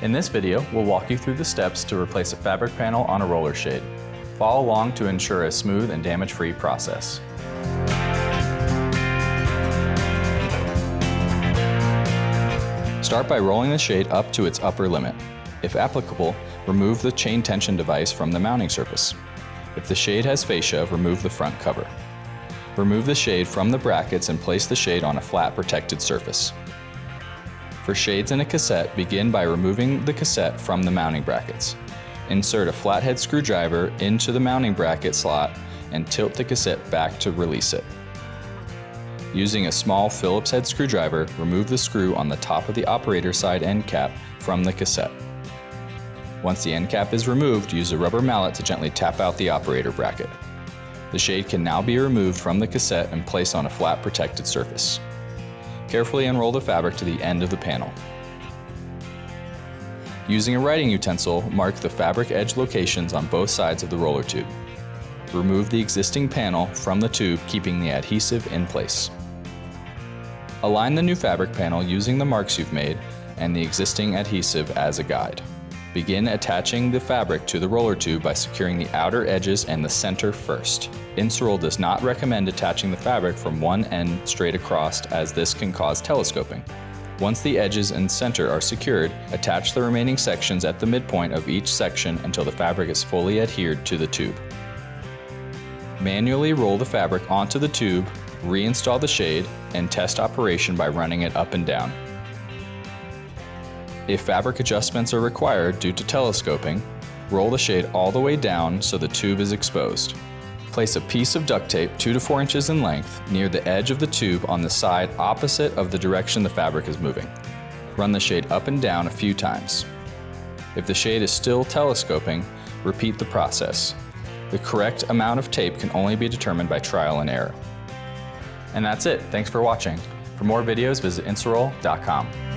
In this video, we'll walk you through the steps to replace a fabric panel on a roller shade. Follow along to ensure a smooth and damage-free process. Start by rolling the shade up to its upper limit. If applicable, remove the chain tension device from the mounting surface. If the shade has fascia, remove the front cover. Remove the shade from the brackets and place the shade on a flat protected surface. For shades in a cassette, begin by removing the cassette from the mounting brackets. Insert a flathead screwdriver into the mounting bracket slot and tilt the cassette back to release it. Using a small Phillips head screwdriver, remove the screw on the top of the operator side end cap from the cassette. Once the end cap is removed, use a rubber mallet to gently tap out the operator bracket. The shade can now be removed from the cassette and placed on a flat protected surface. Carefully unroll the fabric to the end of the panel. Using a writing utensil, mark the fabric edge locations on both sides of the roller tube. Remove the existing panel from the tube, keeping the adhesive in place. Align the new fabric panel using the marks you've made and the existing adhesive as a guide. Begin attaching the fabric to the roller tube by securing the outer edges and the center first. Inserol does not recommend attaching the fabric from one end straight across, as this can cause telescoping. Once the edges and center are secured, attach the remaining sections at the midpoint of each section until the fabric is fully adhered to the tube. Manually roll the fabric onto the tube, reinstall the shade, and test operation by running it up and down. If fabric adjustments are required due to telescoping, roll the shade all the way down so the tube is exposed. Place a piece of duct tape 2 to 4 inches in length near the edge of the tube on the side opposite of the direction the fabric is moving. Run the shade up and down a few times. If the shade is still telescoping, repeat the process. The correct amount of tape can only be determined by trial and error. And that's it. Thanks for watching. For more videos, visit Inserol.com.